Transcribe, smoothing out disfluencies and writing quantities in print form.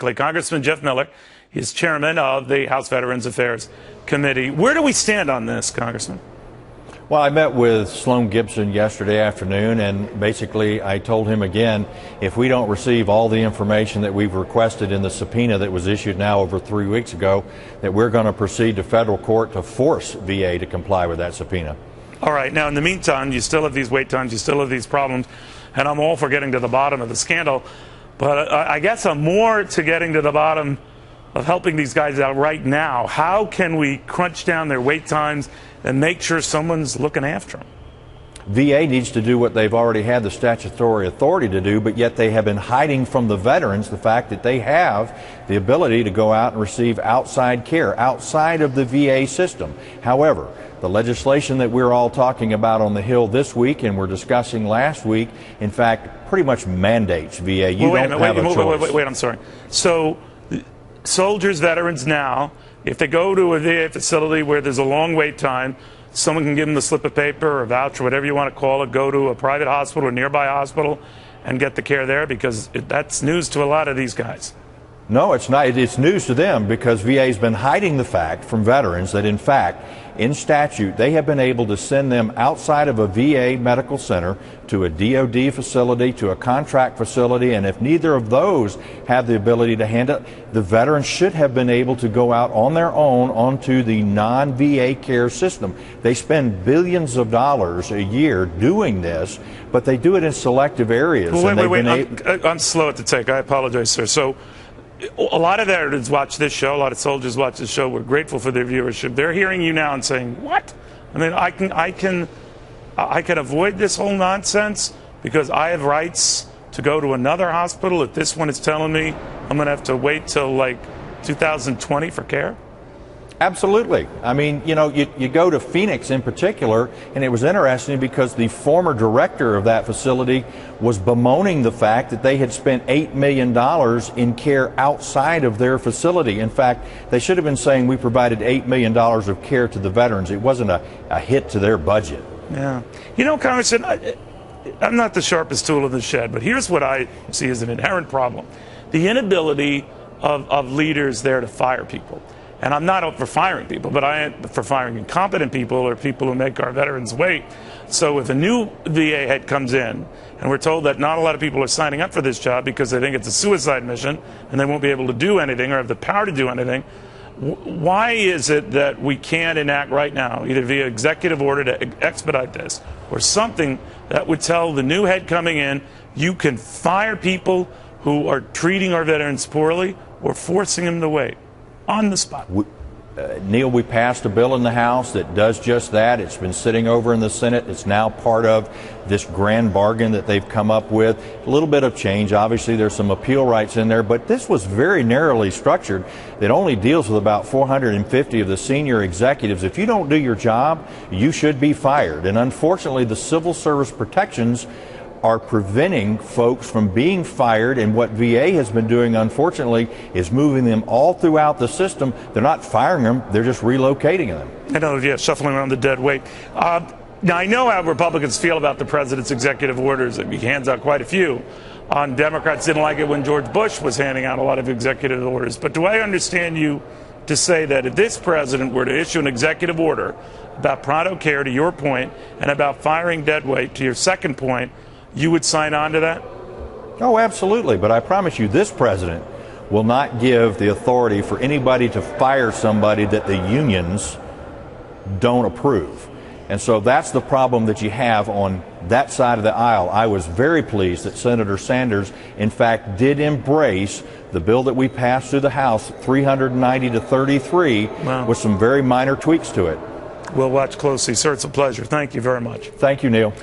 Berkeley. Congressman Jeff Miller is chairman of the House Veterans Affairs Committee. Where do we stand on this, Congressman? Well, I met with Sloan Gibson yesterday afternoon, and basically I told him again, if we don't receive all the information that we've requested in the subpoena that was issued now over 3 weeks ago, that we're going to proceed to federal court to force VA to comply with that subpoena. All right. Now, in the meantime, you still have these wait times, you still have these problems, and I'm all for getting to the bottom of the scandal, but I guess I'm more to getting to the bottom of helping these guys out right now. How can we crunch down their wait times and make sure someone's looking after them? VA needs to do what they've already had the statutory authority to do, but yet they have been hiding from the veterans the fact that they have the ability to go out and receive outside care, outside of the VA system. However, the legislation that we're all talking about on the Hill this week and we're discussing last week, in fact, pretty much mandates VA. You don't have a choice. Wait, I'm sorry. So soldiers, veterans now, if they go to a VA facility where there's a long wait time, someone can give them the slip of paper or a voucher, whatever you want to call it, go to a private hospital or nearby hospital and get the care there, because that's news to a lot of these guys. No, it's not. It's news to them because VA has been hiding the fact from veterans that, in fact, in statute, they have been able to send them outside of a VA medical center to a DOD facility, to a contract facility, and if neither of those have the ability to handle it, the veterans should have been able to go out on their own onto the non-VA care system. They spend billions of dollars a year doing this, but they do it in selective areas. Well, wait. I'm slow at the take. I apologize, sir. So a lot of veterans watch this show, a lot of soldiers watch this show. We're grateful for their viewership. They're hearing you now and saying, what? I mean, I can avoid this whole nonsense because I have rights to go to another hospital if this one is telling me I'm going to have to wait till like 2020 for care? Absolutely. I mean, you know, you go to Phoenix in particular, and it was interesting because the former director of that facility was bemoaning the fact that they had spent $8 million in care outside of their facility. In fact, they should have been saying we provided $8 million of care to the veterans. It wasn't a hit to their budget. Yeah. You know, Congressman, I'm not the sharpest tool in the shed, but here's what I see as an inherent problem. The inability of leaders there to fire people. And I'm not up for firing people, but I am for firing incompetent people or people who make our veterans wait. So if a new VA head comes in, and we're told that not a lot of people are signing up for this job because they think it's a suicide mission and they won't be able to do anything or have the power to do anything, why is it that we can't enact right now, either via executive order to expedite this, or something that would tell the new head coming in, you can fire people who are treating our veterans poorly or forcing them to wait? On the spot. Neil, we passed a bill in the House that does just that. It's been sitting over in the Senate. It's now part of this grand bargain that they've come up with. A little bit of change. Obviously, there's some appeal rights in there, but this was very narrowly structured. It only deals with about 450 of the senior executives. If you don't do your job, you should be fired. And unfortunately, the civil service protections are preventing folks from being fired, and what VA has been doing, unfortunately, is moving them all throughout the system. They're not firing them, they're just relocating them. I know, yeah, shuffling around the dead weight. Now, I know how Republicans feel about the president's executive orders. He hands out quite a few. Democrats didn't like it when George Bush was handing out a lot of executive orders. But do I understand you to say that if this president were to issue an executive order about pronto care, to your point, and about firing dead weight, to your second point, you would sign on to that? Oh, absolutely. But I promise you, this president will not give the authority for anybody to fire somebody that the unions don't approve. And so that's the problem that you have on that side of the aisle. I was very pleased that Senator Sanders, in fact, did embrace the bill that we passed through the House, 390 to 33, wow, with some very minor tweaks to it. We'll watch closely. Sir, it's a pleasure. Thank you very much. Thank you, Neil.